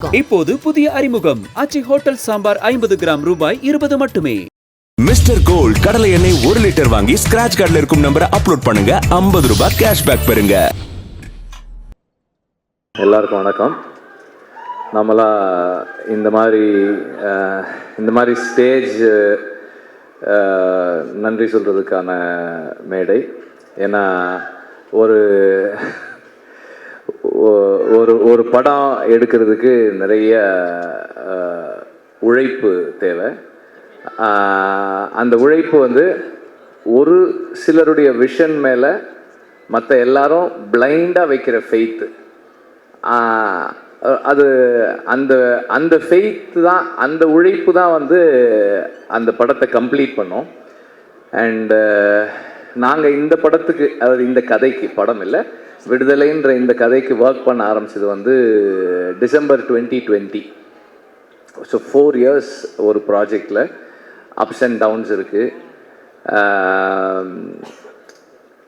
இப்போது புதிய அறிமுகம் ஆச்சி ஹோட்டல் சாம்பார் 50 கிராம் ரூபாய் 20 மட்டுமே. மிஸ்டர் கோல்ட் கடலை எண்ணெய் 1 லிட்டர் வாங்கி ஸ்கிராட்ச் கார்டுல இருக்கும் நம்பரை அப்லோட் பண்ணுங்க, 50 ரூபாய் கேஷ்பேக் பெறுங்க. எல்லாருக்கும் வணக்கம். நம்மளா இந்த மாதிரி ஸ்டேஜ் நன்றி சொல்றதுக்கான மேடை. ஏன்னா ஒரு படம் எடுக்கிறதுக்கு நிறைய உழைப்பு தேவை. அந்த உழைப்பு ஒரு சிலருடைய விஷன் மேலே மற்ற எல்லாரும் பிளைண்டாக வைக்கிற ஃபெய்த்து, அது அந்த ஃபெய்த்து தான், அந்த உழைப்பு தான் அந்த படத்தை கம்ப்ளீட் பண்ணோம். அண்டு நாங்கள் இந்த படத்துக்கு, அதாவது இந்த கதைக்கு, படம் இல்லை, விடுதலைன்ற இந்த கதைக்கு ஒர்க் பண்ண ஆரம்பிச்சது டிசம்பர் 2020. ஸோ 4 இயர்ஸ் ஒரு ப்ராஜெக்டில் அப்ஸ் அண்ட் டவுன்ஸ் இருக்குது.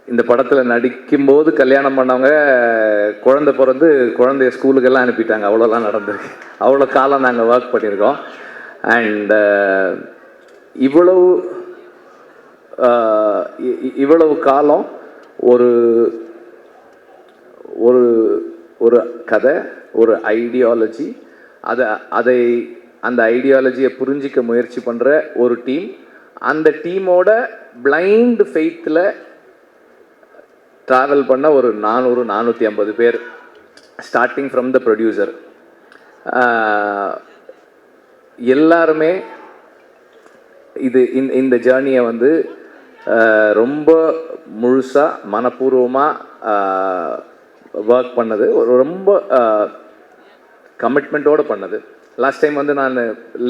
இந்த படத்தில் நடிக்கும்போது கல்யாணம் பண்ணவங்க குழந்தை பிறந்து குழந்தைய ஸ்கூலுக்கெல்லாம் அனுப்பிட்டாங்க. அவ்வளோலாம் நடந்திருக்கு. அவ்வளோ காலம் நாங்கள் ஒர்க் பண்ணியிருக்கோம். அண்ட் இவ்வளவு காலம் ஒரு கதை, ஒரு ஐடியாலஜி, அந்த ஐடியாலஜியை புரிஞ்சிக்க முயற்சி பண்ணுற ஒரு டீம், அந்த டீமோட பிளைண்ட் ஃபெய்த்தில் ட்ராவல் பண்ண ஒரு 400-450 பேர், ஸ்டார்டிங் ஃப்ரம் த ப்ரொடியூசர். எல்லாருமே இந்த ஜேர்னியை ரொம்ப முழுசாக மனப்பூர்வமாக ஒர்க் பண்ணது, ரொம்ப கமிட்மெண்ட்டோடு பண்ணது. லாஸ்ட் டைம் நான்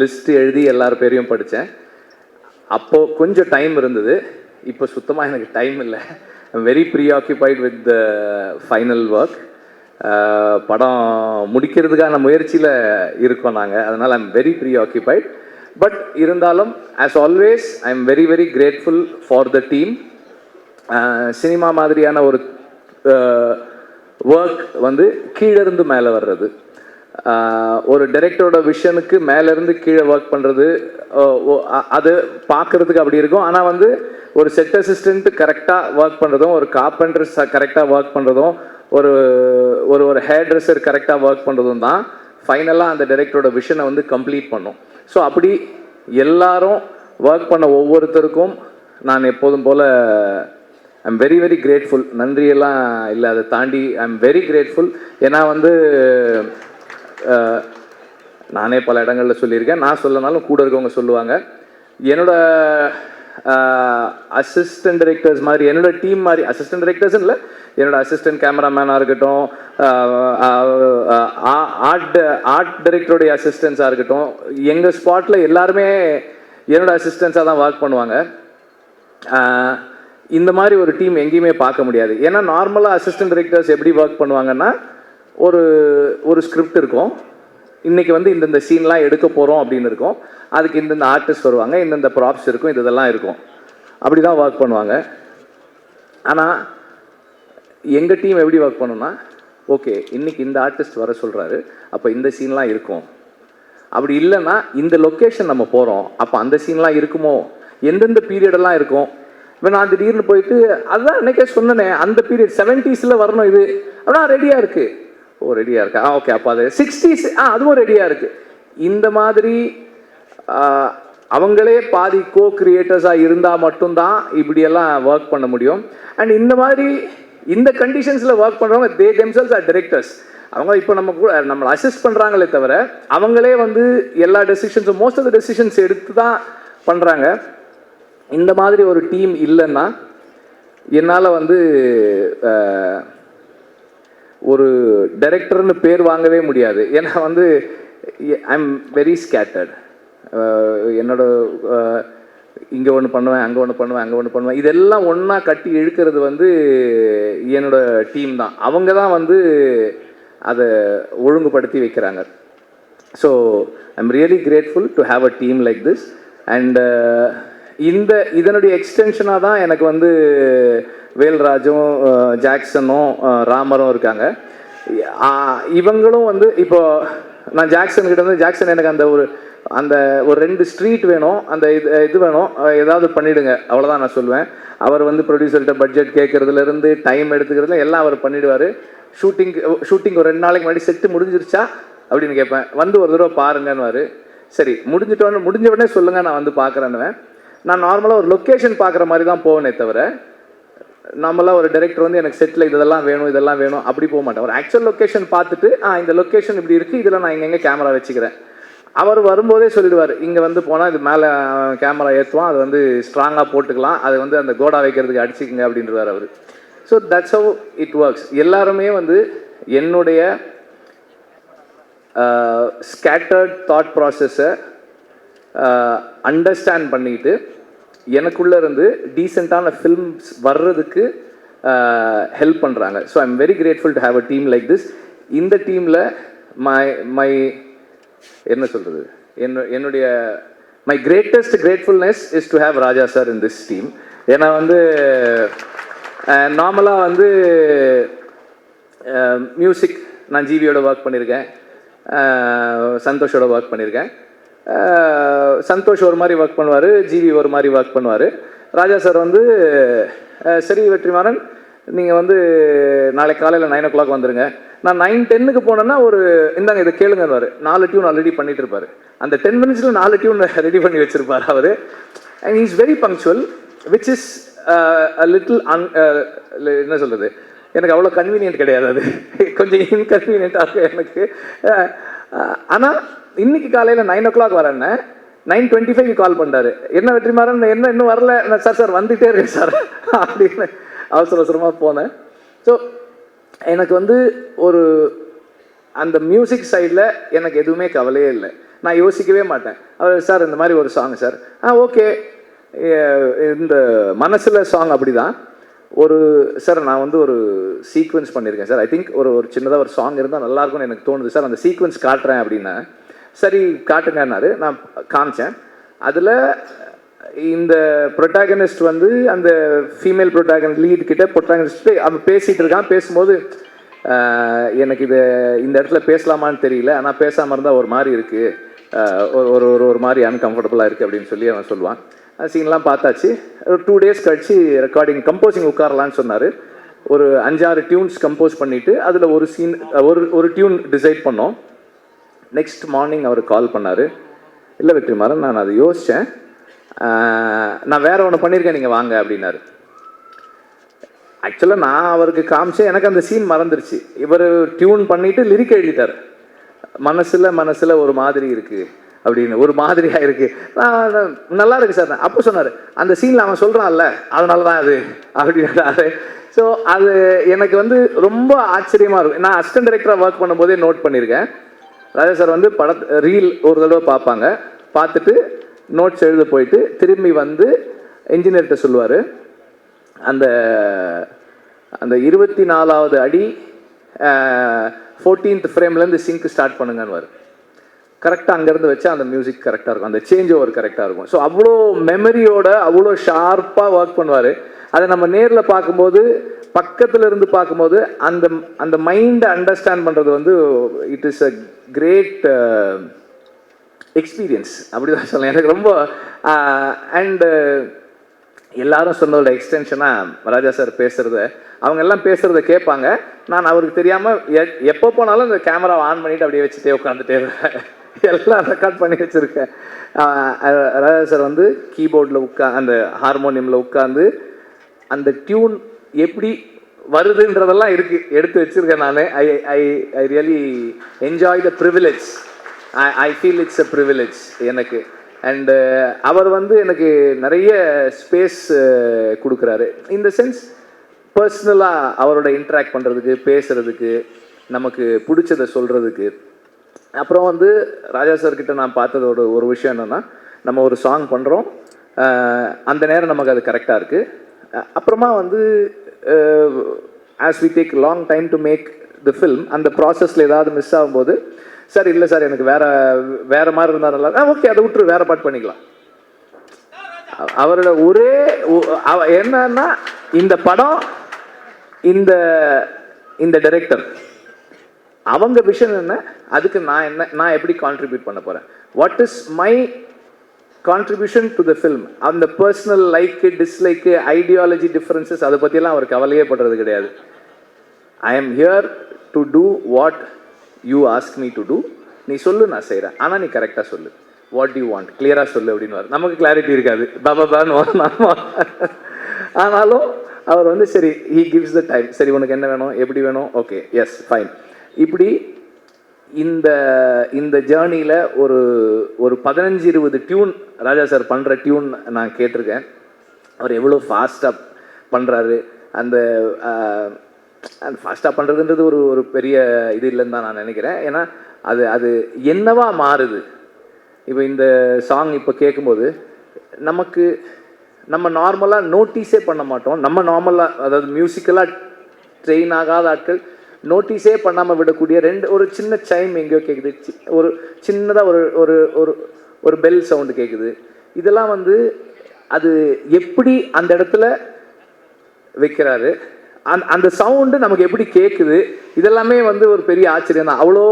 லிஸ்ட் எழுதி எல்லார் பேரையும் படித்தேன். அப்போது கொஞ்சம் டைம் இருந்தது, இப்போ சுத்தமாக எனக்கு டைம் இல்லை. I'm very preoccupied with the final work. படம் முடிக்கிறதுக்கான முயற்சியில் இருக்கோம் நாங்கள், அதனால் ஐம் வெரி ப்ரீஆக்குபைட். பட் இருந்தாலும் as always I am very very grateful for the team. Cinema மாதிரியான ஒரு ஒர்க் கீழேருந்து மேலே வர்றது, ஒரு டைரக்டரோட விஷனுக்கு மேலேருந்து கீழே ஒர்க் பண்ணுறது, அது பார்க்குறதுக்கு அப்படி இருக்கும். ஆனால் ஒரு செட் அசிஸ்டண்ட் கரெக்டாக ஒர்க் பண்ணுறதும், ஒரு கார்பெண்டர் கரெக்டாக ஒர்க் பண்ணுறதும், ஒரு ஹேர் ட்ரெஸ்ஸர் கரெக்டாக ஒர்க் பண்ணுறதும் தான் ஃபைனலாக அந்த டைரக்டரோட விஷனை கம்ப்ளீட் பண்ணும். ஸோ அப்படி எல்லாரும் ஒர்க் பண்ண ஒவ்வொருத்தருக்கும் நான் எப்போதும் போல் ஐம் வெரி வெரி கிரேட்ஃபுல். நன்றியெல்லாம் இல்லை, அதை தாண்டி ஐம் வெரி கிரேட்ஃபுல். ஏன்னா நானே பல இடங்களில் சொல்லியிருக்கேன், நான் சொல்லனாலும் கூட இருக்கவங்க சொல்லுவாங்க, என்னோட அசிஸ்டன்ட் டைரக்டர்ஸ் மாதிரி, என்னோட டீம் மாதிரி, அசிஸ்டன்ட் டைரக்டர்ஸ் இல்லை, என்னோட அசிஸ்டன்ட் கேமராமேனாக இருக்கட்டும், ஆர்ட் டைரக்டருடைய அசிஸ்டன்ஸாக இருக்கட்டும், எங்கள் ஸ்பாட்டில் எல்லாருமே என்னோட அசிஸ்டன்ஸாக தான் ஒர்க் பண்ணுவாங்க. இந்த மாதிரி ஒரு டீம் எங்கேயுமே பார்க்க முடியாது. ஏன்னா நார்மலாக அசிஸ்டன்ட் டைரக்டர்ஸ் எப்படி ஒர்க் பண்ணுவாங்கன்னா, ஒரு ஸ்கிரிப்ட் இருக்கும், இன்றைக்கி இந்தந்த சீன்லாம் எடுக்க போகிறோம் அப்படின்னு இருக்கும், அதுக்கு இந்தந்த ஆர்டிஸ்ட் வருவாங்க, இந்தந்த ப்ராப்ஸ் இருக்கும், இதெல்லாம் இருக்கும், அப்படி தான் ஒர்க் பண்ணுவாங்க. ஆனால் எங்கள் டீம் எப்படி ஒர்க் பண்ணோன்னா, ஓகே இன்றைக்கி இந்த ஆர்டிஸ்ட் வர சொல்கிறாரு, அப்போ இந்த சீன்லாம் இருக்கும், அப்படி இல்லைன்னா இந்த லொக்கேஷன் நம்ம போகிறோம், அப்போ அந்த சீன்லாம் இருக்குமோ, எந்தெந்த பீரியடெல்லாம் இருக்கும். இப்போ நான் திடீர்னு போயிட்டு அதுதான் அன்றைக்கே சொன்னேனே, அந்த பீரியட் 70s வரணும், இது அப்படின்னா ரெடியாக இருக்குது, ஓ ரெடியாக இருக்கா, ஓகே அப்போ அது 60s, அதுவும் ரெடியாக இருக்குது. இந்த மாதிரி அவங்களே பாதி கோ கிரியேட்டர்ஸாக இருந்தால் மட்டும்தான் இப்படியெல்லாம் ஒர்க் பண்ண முடியும். அண்ட் இந்த மாதிரி இந்த கண்டிஷன்ஸில் ஒர்க் பண்ணுறவங்க தே தெம்செல்ஸ் ஆர் டைரக்டர்ஸ். அவங்க இப்போ நம்மளை அசிஸ்ட் பண்ணுறாங்களே தவிர அவங்களே எல்லா டெசிஷன்ஸும், மோஸ்ட் ஆஃப் த டெசிஷன்ஸ் எடுத்து தான் பண்ணுறாங்க. இந்த மாதிரி ஒரு டீம் இல்லைன்னா என்னால் ஒரு டைரக்டர்னு பேர் வாங்கவே முடியாது. ஏன்னா ஐ எம் வெரி ஸ்கேட்டர்ட். என்னோட இங்கே ஒன்று பண்ணுவேன், அங்கே ஒன்று பண்ணுவேன், இதெல்லாம் ஒன்றா கட்டி இழுக்கிறது என்னோட டீம் தான். அவங்க தான் அதை ஒழுங்குபடுத்தி வைக்கிறாங்க. So I am really grateful to have a team like this. And இதனுடைய எக்ஸ்டென்ஷனாக தான் எனக்கு வேல்ராஜும் ஜாக்சனும் ராமரும் இருக்காங்க. இவங்களும் இப்போ நான் ஜாக்சன் கிட்ட வந்து ஜாக்சன் எனக்கு அந்த ஒரு 2 ஸ்ட்ரீட் வேணும், அந்த இது வேணும், ஏதாவது பண்ணிவிடுங்க, அவ்வளோதான் நான் சொல்லுவேன். அவர் வந்து ப்ரொடியூசர்கிட்ட பட்ஜெட் கேட்குறதுலேருந்து டைம் எடுத்துக்கிறதுல எல்லாம் அவர் பண்ணிவிடுவார். ஷூட்டிங் ஒரு 2 நாளைக்கு முன்னாடி செட்டு முடிஞ்சிருச்சா அப்படின்னு கேட்பேன். வந்து ஒரு தடவை பாருங்கன்னுவார். சரி முடிஞ்ச உடனே சொல்லுங்கள், நான் வந்து பார்க்குறேன்னுவேன். நான் நார்மலாக ஒரு லொக்கேஷன் பார்க்குற மாதிரி தான் போவேனே தவிர, நம்மளாம் ஒரு டைரக்டர் வந்து எனக்கு செட்டில் இதெல்லாம் வேணும் அப்படி போக மாட்டேன். ஒரு ஆக்சுவல் லொக்கேஷன் பார்த்துட்டு இந்த லொக்கேஷன் இப்படி இருக்குது, இதில் நான் எங்கே கேமரா வச்சுக்கிறேன். அவர் வரும்போதே சொல்லிடுவார், இங்கே வந்து போனால் இது மேலே கேமரா ஏற்றுவான், அது வந்து ஸ்ட்ராங்காக போட்டுக்கலாம், அது வந்து அந்த கோடா வைக்கிறதுக்கு அடிச்சுக்குங்க அப்படின்றவார் அவர். So that's how it works. எல்லாருமே வந்து என்னுடைய ஸ்கேட்டர்ட் தாட் ப்ராசஸை அண்டர்ஸ்டாண்ட் பண்ணிட்டு எனக்குள்ளே இருந்து டீசெண்டான ஃபில்ம்ஸ் வர்றதுக்கு ஹெல்ப் பண்ணுறாங்க. So I am very grateful to have a team like this. இந்த டீமில் மை என்ன சொல்கிறது, என்னுடைய my greatest gratefulness is to have Raja sir in this team. ஏன்னா வந்து நார்மலாக வந்து மியூசிக் நான் ஜிவியோட ஒர்க் பண்ணியிருக்கேன், சந்தோஷோட ஒர்க் பண்ணியிருக்கேன். சந்தோஷ் ஒரு மாதிரி ஒர்க் பண்ணுவார், ஜிவி ஒரு மாதிரி ஒர்க் பண்ணுவார். ராஜா சார் வந்து சரி வெற்றிமாறன், நீங்கள் வந்து நாளைக்கு காலையில் 9 o'clock வந்துடுங்க. நான் 9:10 போனேன்னா இந்தாங்க இதை கேளுங்கன்னு 4 டியூன் ஆல்ரெடி பண்ணிட்டு இருப்பார். அந்த 10 minutes 4 டியூன் ரெடி பண்ணி வச்சிருப்பார் அவர். And is very punctual, which is little என்ன சொல்கிறது, எனக்கு அவ்வளோ கன்வீனியன்ட் கிடையாது, அது கொஞ்சம் இன்கன்வீனியன்ட்டாக எனக்கு. ஆனால் இன்னைக்கு காலையில் 9 o'clock வரேன்னு 9:25 கால் பண்ணுறாரு. என்ன வெற்றிமாறன், என்ன இன்னும் வரல? சார் வந்துகிட்டே இருக்கேன் சார் அப்படின்னு அவசரமாக போனேன். ஸோ எனக்கு வந்து அந்த மியூசிக் சைடில் எனக்கு எதுவுமே கவலையே இல்லை. நான் யோசிக்கவே மாட்டேன். அவர் சார் இந்த மாதிரி ஒரு சாங் சார், ஓகே, இந்த மனசில் சாங் அப்படி தான் சார் நான் வந்து ஒரு சீக்வன்ஸ் பண்ணியிருக்கேன் சார், ஐ திங்க் ஒரு சின்னதாக ஒரு சாங் இருந்தால் நல்லாயிருக்கும்னு எனக்கு தோணுது சார், அந்த சீக்வன்ஸ் காட்டுறேன் அப்படின்னா. சரி காட்டுங்கன்னாரு. நான் காமிச்சேன். அதில் இந்த ப்ரொட்டாகனிஸ்ட் வந்து அந்த ஃபீமேல் ப்ரொட்டாகனிஸ்ட் லீட் கிட்ட ப்ரொட்டாகனிஸ்ட்டு அவன் பேசிகிட்டு இருக்கான். பேசும்போது எனக்கு இந்த இடத்துல பேசலாமான்னு தெரியல, ஆனால் பேசாமல் இருந்தால் ஒரு மாதிரி இருக்குது, ஒரு மாதிரி அன்கம்ஃபர்டபுளாக இருக்குது அப்படின்னு சொல்லி அவன் சொல்லுவான். சீன்லாம் பார்த்தாச்சு. ஒரு 2 days கழிச்சு ரெக்கார்டிங் கம்போசிங் உட்காரலான்னு சொன்னார். ஒரு 5-6 டியூன்ஸ் கம்போஸ் பண்ணிவிட்டு அதில் ஒரு சீன் ஒரு டியூன் டிசைட் பண்ணோம். நெக்ஸ்ட் மார்னிங் அவர் கால் பண்ணார். இல்லை வெற்றிமாறன், நான் அதை யோசித்தேன், நான் வேறு ஒன்று பண்ணியிருக்கேன், நீங்கள் வாங்க அப்படின்னாரு. ஆக்சுவலாக நான் அவருக்கு காமிச்சேன், எனக்கு அந்த சீன் மறந்துருச்சு. இவர் டியூன் பண்ணிவிட்டு லிரிக் எழுதிட்டார். மனசில் ஒரு மாதிரி இருக்குது அப்படின்னு, ஒரு மாதிரியாக இருக்குது. நான் நல்லா இருக்கு சார். அப்போ சொன்னார், அந்த சீனில் அவன் சொல்கிறான்ல அதனால தான் அது அப்படின்னாரு. ஸோ அது எனக்கு வந்து ரொம்ப ஆச்சரியமாக இருக்கும். நான் அசிஸ்டன்ட் டைரக்டராக ஒர்க் பண்ணும்போதே நோட் பண்ணியிருக்கேன். ராஜா சார் வந்து ரீல் ஒரு தடவை பார்ப்பாங்க, பார்த்துட்டு நோட்ஸ் எழுத போயிட்டு திரும்பி வந்து என்ஜினியர்கிட்ட சொல்லுவார், அந்த 24வது அடி 14th ஃப்ரேம்லேருந்து சிங்க் ஸ்டார்ட் பண்ணுங்கன்னு கரெக்டாக அங்கேருந்து வச்சா அந்த மியூசிக் கரெக்டாக இருக்கும், அந்த சேஞ்ச் ஓவர் கரெக்டாக இருக்கும். ஸோ அவ்வளோ மெமரியோட அவ்வளோ ஷார்ப்பாக ஒர்க் பண்ணுவார். அதை நம்ம நேரில் பார்க்கும்போது, பக்கத்தில் இருந்து பார்க்கும்போது அந்த மைண்டை அண்டர்ஸ்டாண்ட் பண்ணுறது வந்து it is a great experience அப்படி தான் சொல்லலாம். எனக்கு ரொம்ப அண்டு எல்லாரும் சொன்னதோட எக்ஸ்டென்ஷனாக ராஜா சார் பேசுகிறத, அவங்க எல்லாம் பேசுகிறத கேட்பாங்க. நான் அவருக்கு தெரியாமல் எப்போ போனாலும் இந்த கேமராவை ஆன் பண்ணிவிட்டு அப்படியே வச்சுட்டே உட்காந்துட்டே இருப்பேன். எல்லாம் ரெக்கார்ட் பண்ணி வச்சுருக்கேன். ராஜா சார் வந்து கீபோர்டில் அந்த ஹார்மோனியமில் உட்காந்து அந்த டியூன் எப்படி வருதுன்றதெல்லாம் எடுத்து வச்சுருக்கேன் நான். I really enjoy the privilege. I feel it's a privilege எனக்கு. அண்டு அவர் வந்து எனக்கு நிறைய ஸ்பேஸ் கொடுக்குறாரு. இந்த சென்ஸ் பர்சனலாக அவரோட இன்ட்ராக்ட் பண்ணுறதுக்கு, பேசுகிறதுக்கு, நமக்கு பிடிச்சதை சொல்கிறதுக்கு. அப்புறம் வந்து ராஜா சார்கிட்ட நான் பார்த்ததோட ஒரு விஷயம் என்னென்னா, நம்ம ஒரு சாங் பண்ணுறோம், அந்த நேரம் நமக்கு அது கரெக்டாக இருக்குது. அப்புறமா வந்து as we take long time to make the film, அந்த ப்ராசஸில் ஏதாவது மிஸ் ஆகும்போது, சார் இல்லை சார் எனக்கு வேறு மாதிரி இருந்தால் நல்லா, ஓகே அதை விட்டுரு, வேறு பாட்டு பண்ணிக்கலாம். அவரோட ஒரே என்னன்னா, இந்த படம் இந்த டைரக்டர் அவங்க விஷன் என்ன, அதுக்கு நான் எப்படி கான்ட்ரிபியூட் பண்ண போகிறேன், what is my contribution to the film. அந்த personal like dislike ideology differences அதை பற்றியெல்லாம் அவர் கவலையே படுறது கிடையாது. I am here to do what you ask me to do. நீ சொல்லு, நான் செய்கிறேன், ஆனால் நீ கரெக்டாக சொல்லு, வாட் யூ வாண்ட் கிளியராக சொல்லு அப்படின்னு. நமக்கு கிளாரிட்டி இருக்காது, பாபான்னு ஆனாலும் அவர் வந்து சரி, ஹீ கிவ்ஸ் த டைம். சரி, உனக்கு என்ன வேணும், எப்படி வேணும், ஓகே, எஸ், ஃபைன். இப்படி இந்த ஜேர்னியில் ஒரு 15-20 டியூன் ராஜா சார் பண்ணுற டியூன் நான் கேட்டிருக்கேன். அவர் எவ்வளோ ஃபாஸ்ட்டாக பண்ணுறாரு. அந்த ஃபாஸ்ட்டாக பண்ணுறதுன்றது ஒரு பெரிய இது இல்லைன்னு தான் நான் நினைக்கிறேன். ஏன்னா அது என்னவா மாறுது. இப்போ இந்த சாங் இப்போ கேட்கும்போது நம்ம நார்மலாக நோட்டீஸே பண்ண மாட்டோம். நம்ம நார்மலாக, அதாவது மியூசிக்கலாக ட்ரெயின் ஆகாத ஆட்கள் நோட்டீஸே பண்ணாமல் விடக்கூடிய ஒரு சின்ன சைம் எங்கேயோ கேட்குது, ஒரு சின்னதாக ஒரு பெல் சவுண்டு கேட்குது. இதெல்லாம் வந்து அது எப்படி அந்த இடத்துல வைக்கிறாரு, அந்த சவுண்டு நமக்கு எப்படி கேட்குது, இதெல்லாமே வந்து ஒரு பெரிய ஆச்சரியம் தான். அவ்வளோ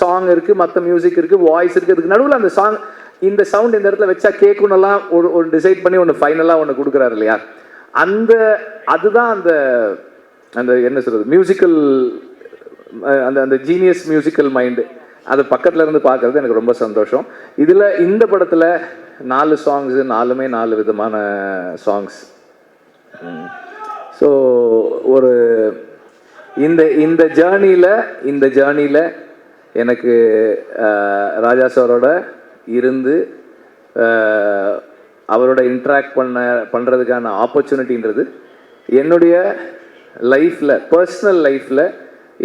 சாங் இருக்குது, மற்ற மியூசிக் இருக்குது, வாய்ஸ் இருக்குது, அதுக்கு நடுவில் அந்த சாங், இந்த சவுண்ட் இந்த இடத்துல வச்சா கேட்கணும்லாம் ஒரு டிசைட் பண்ணி ஒன்று ஃபைனலாக ஒன்று கொடுக்குறாரு இல்லையா. அதுதான் அந்த என்ன சொல்கிறது, மியூசிக்கல், அந்த ஜீனியஸ் மியூசிக்கல் மைண்டு. அது பக்கத்தில் இருந்து பார்க்குறது எனக்கு ரொம்ப சந்தோஷம். இந்த படத்தில் 4 சாங்ஸு, 4 விதமான சாங்ஸ். ஸோ இந்த ஜேர்னியில் எனக்கு ராஜா சாரோட இருந்து அவரோட இன்ட்ராக்ட் பண்ணுறதுக்கான ஆப்பர்ச்சுனிட்டின்றது என்னுடைய லைஃப்பில், பர்சனல் லைஃப்பில்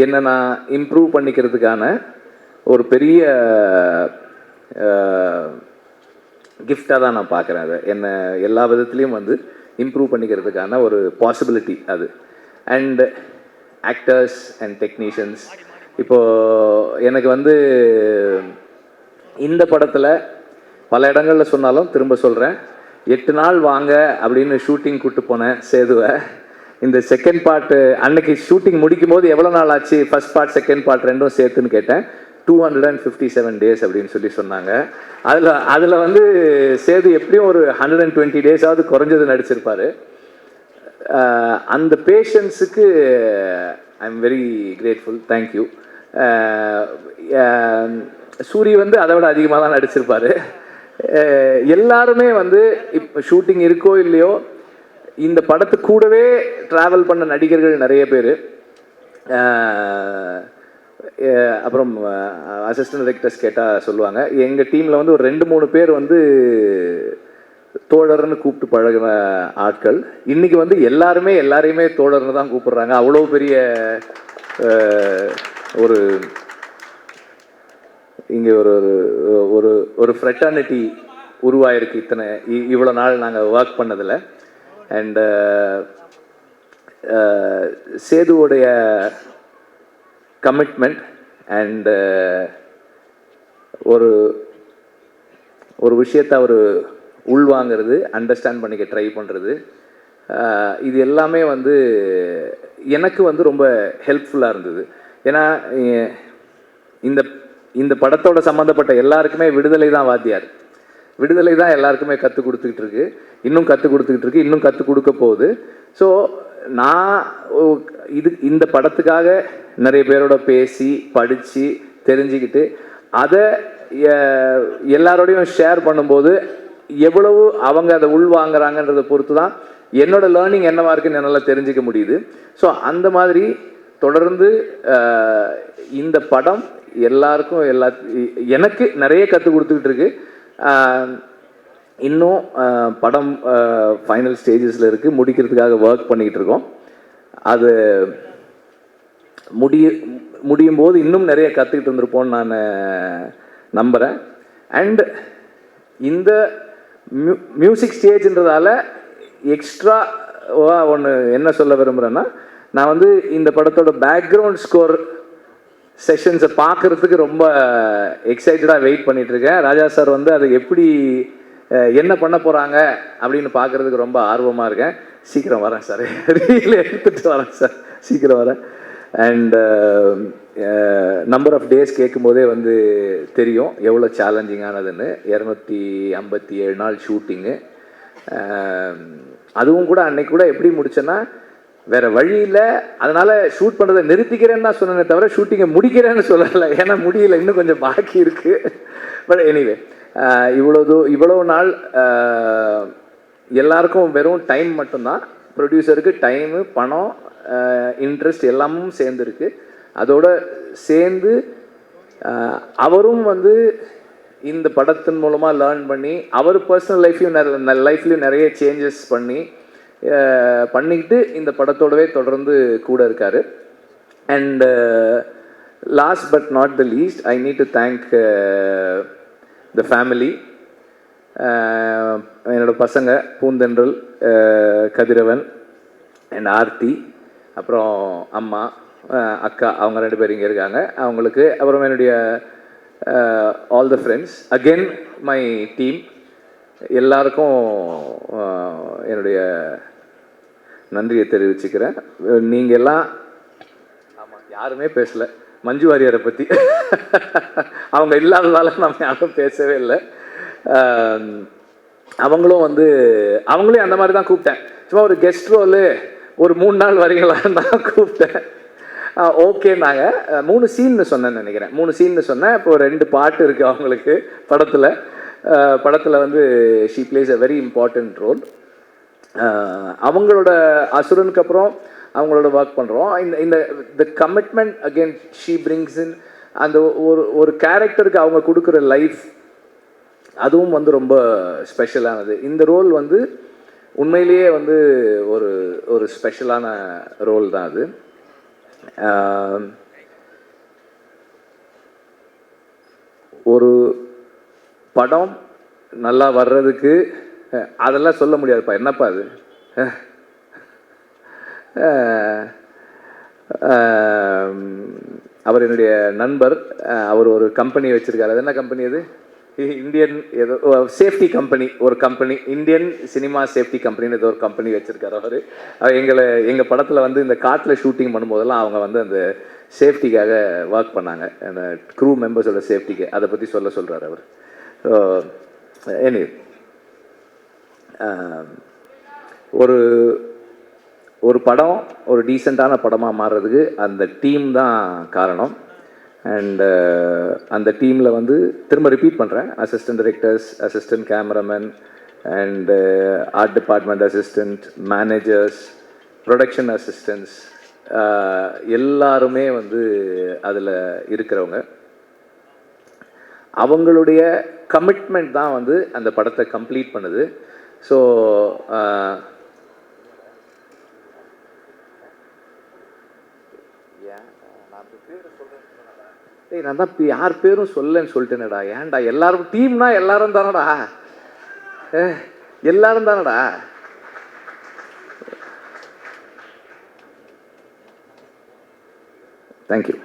என்னை நான் இம்ப்ரூவ் பண்ணிக்கிறதுக்கான ஒரு பெரிய கிஃப்டாக தான் நான் பார்க்குறேன். அதை என்னை எல்லா விதத்துலேயும் வந்து இம்ப்ரூவ் பண்ணிக்கிறதுக்கான ஒரு பாசிபிலிட்டி அது. அண்ட் ஆக்டர்ஸ் அண்ட் டெக்னீஷியன்ஸ், இப்போது எனக்கு வந்து இந்த படத்தில் பல இடங்களில் சொன்னாலும் திரும்ப சொல்கிறேன், 8 நாள் வாங்க அப்படின்னு ஷூட்டிங் கூப்பிட்டு போனேன் சேதுவை. இந்த செகண்ட் பார்ட்டு அன்னைக்கு ஷூட்டிங் முடிக்கும் போது எவ்வளோ நாள் ஆச்சு, ஃபர்ஸ்ட் பார்ட் செகண்ட் பார்ட் ரெண்டும் சேர்த்துன்னு கேட்டேன். 257 டேஸ் அப்படின்னு சொன்னாங்க. அதில் வந்து சேது எப்படியும் ஒரு 120 டேஸாவது குறைஞ்சது நடிச்சிருப்பார். அந்த பேஷன்ஸுக்கு I am very grateful, thank you. Soori வந்து அதை விட அதிகமாக தான் நடிச்சிருப்பார். எல்லாருமே வந்து இப்போ ஷூட்டிங் இருக்கோ இல்லையோ இந்த படத்து கூடவே ட்ராவல் பண்ண நடிகர்கள் நிறைய பேர். அப்புறம் அசிஸ்டன்ட் டைரக்டர்ஸ் கேட்டால் சொல்லுவாங்க, எங்கள் டீமில் வந்து ஒரு 2-3 பேர் வந்து தோழர்னு கூப்பிட்டு பழகின ஆட்கள். இன்றைக்கி வந்து எல்லாரையுமே தோழர்னு தான் கூப்பிடுறாங்க. அவ்வளோ பெரிய இங்கே ஒரு ஃப்ரெட்டர்னிட்டி உருவாயிருக்கு இவ்வளோ நாள் நாங்கள் ஒர்க் பண்ணதில். அண்ட் சேதுவோடைய கமிட்மெண்ட் அண்ட் ஒரு விஷயத்தை அவர் உள்வாங்கிறது, அண்டர்ஸ்டாண்ட் பண்ணிக்க ட்ரை பண்ணுறது, இது எல்லாமே வந்து எனக்கு வந்து ரொம்ப ஹெல்ப்ஃபுல்லாக இருந்தது. ஏன்னா இந்த படத்தோட சம்மந்தப்பட்ட எல்லாருக்குமே விடுதலை தான் வாத்தியார். விடுதலை தான் எல்லாருக்குமே கற்றுக் கொடுத்துக்கிட்டு இருக்கு, இன்னும் கற்றுக் கொடுத்துக்கிட்டு இருக்கு, இன்னும் கற்றுக் கொடுக்க போகுது. ஸோ நான் இந்த படத்துக்காக நிறைய பேரோட பேசி படித்து தெரிஞ்சுக்கிட்டு அதை எல்லாரோடையும் ஷேர் பண்ணும்போது எவ்வளவு அவங்க அதை உள்வாங்கிறாங்கன்றதை பொறுத்து தான் என்னோட லேர்னிங் என்னவா இருக்குன்னு என்னால் தெரிஞ்சிக்க முடியுது. ஸோ அந்த மாதிரி தொடர்ந்து இந்த படம் எல்லாருக்கும் எனக்கு நிறைய கற்றுக் கொடுத்துக்கிட்டு இருக்கு. இன்னும் படம் ஃபைனல் ஸ்டேஜஸில் இருக்குது, முடிக்கிறதுக்காக ஒர்க் பண்ணிக்கிட்டு இருக்கோம். அது முடியும் போது இன்னும் நிறைய கற்றுக்கிட்டு இருந்திருப்போம்னு நான் நம்புகிறேன். அண்ட் இந்த மியூசிக் ஸ்டேஜ்ன்றதால எக்ஸ்ட்ராவாக ஒன்று என்ன சொல்ல விரும்புகிறேன்னா, நான் வந்து இந்த படத்தோட பேக்ரவுண்ட் ஸ்கோர் செஷன்ஸை பார்க்குறதுக்கு ரொம்ப எக்ஸைட்டடாக வெயிட் பண்ணிகிட்ருக்கேன். ராஜா சார் வந்து அதை எப்படி என்ன பண்ண போகிறாங்க அப்படின்னு பார்க்குறதுக்கு ரொம்ப ஆர்வமாக இருக்கேன். சீக்கிரம் வரேன் சார், ரீல் எடுத்துகிட்டு வரேன் சார், சீக்கிரம் வரேன். அண்ட் நம்பர் ஆஃப் டேஸ் கேட்கும்போதே வந்து தெரியும் எவ்வளோ சேலஞ்சிங்கானதுன்னு. 257 நாள் ஷூட்டிங்கு. அதுவும் கூட அன்னைக்கு கூட எப்படி முடிச்சேன்னா, வேற வழி இல்லை, அதனால ஷூட் பண்ணுறதை நிறுத்திக்கிறேன்னு தான் சொன்னேனே தவிர ஷூட்டிங்கை முடிக்கிறேன்னு சொல்லலை. ஏன்னா முடியல, இன்னும் கொஞ்சம் பாக்கி இருக்கு. பட் எனிவே இவ்வளோ நாள் எல்லாருக்கும் வெறும் டைம் மட்டும்தான். ப்ரொடியூசருக்கு டைமு, பணம், இன்ட்ரெஸ்ட் எல்லாமும் சேர்ந்துருக்கு. அதோட சேர்ந்து அவரும் வந்து இந்த படத்தின் மூலமாக லேர்ன் பண்ணி அவர் பர்சனல் லைஃப்லையும் நிறைய சேஞ்சஸ் பண்ணிக்கிட்டு இந்த படத்தோடவே தொடர்ந்து கூட இருக்கார். And last but not the least, I need to thank the family. என்னோட பசங்க பூந்தென்றல், கதிரவன் அண்ட் ஆர்த்தி, அப்புறம் அம்மா, அக்கா, அவங்க 2 பேர் இங்கே இருக்காங்க. அவங்களுக்கு அப்புறம் என்னுடைய all the friends, again my team, எல்லாருக்கும் என்னுடைய நன்றியை தெரிவிச்சுக்கிறேன். நீங்கள் எல்லாம் ஆமாம் யாருமே பேசலை மஞ்சு வாரியரை பற்றி. அவங்க இல்லாததால நம்ம யாரும் பேசவே இல்லை. அவங்களும் வந்து அவங்களையும் அந்த மாதிரி தான் கூப்பிட்டேன். சும்மா ஒரு கெஸ்ட் ரோலு ஒரு 3 நாள் வரீங்களான்னு தான் கூப்பிட்டேன். ஓகேனாங்க. 3 சீன்னு சொன்னேன்னு நினைக்கிறேன். 3 சீன்னு சொன்னேன். இப்போ 2 பாட்டு இருக்குது அவங்களுக்கு படத்தில் வந்து she plays a very important role. அவங்களோட அசுரனுக்கு அப்புறம் அவங்களோட ஒர்க் பண்ணுறோம். இந்த the commitment again she brings in அந்த ஒரு கேரக்டருக்கு அவங்க கொடுக்குற லைஃப், அதுவும் வந்து ரொம்ப ஸ்பெஷலானது. இந்த ரோல் வந்து உண்மையிலேயே வந்து ஒரு ஸ்பெஷலான ரோல் தான் அது. ஒரு படம் நல்லா வர்றதுக்கு அதெல்லாம் சொல்ல முடியாதுப்பா, என்னப்பா அது. அவர் என்னுடைய நண்பர், அவர் ஒரு கம்பெனி வச்சுருக்காரு. அது என்ன கம்பெனி அது? இந்தியன் ஏதோ சேஃப்டி கம்பெனி, ஒரு கம்பெனி, இந்தியன் சினிமா சேஃப்டி கம்பெனின்னு ஏதோ ஒரு கம்பெனி வச்சுருக்காரு அவர். எங்கள் படத்தில் வந்து இந்த காட்டில் ஷூட்டிங் பண்ணும்போதெல்லாம் அவங்க வந்து அந்த சேஃப்டிக்காக ஒர்க் பண்ணாங்க, அந்த க்ரூ மெம்பர்ஸோட சேஃப்டிக்கு. அதை பற்றி சொல்கிறார் அவர். ஸோ எனி ஒரு படம் ஒரு டீசெண்டான படமாக மாறுறதுக்கு அந்த டீம் தான் காரணம். அண்ட் அந்த டீமில் வந்து திரும்ப ரிப்பீட் பண்ணுறேன், assistant directors, assistant cameraman and art department assistant, managers, production assistants, எல்லாருமே வந்து அதில் இருக்கிறவங்க. அவங்களுடைய கமிட்மெண்ட் தான் வந்து அந்த படத்தை கம்ப்ளீட் பண்ணுது. ஸோ நான் தான் யார் பேரும் சொல்லன்னு சொல்லிட்டேனடா. ஏன்டா எல்லாரும் டீம்னா எல்லாரும் தானடா, எல்லாரும் தானடா. தேங்க்யூ.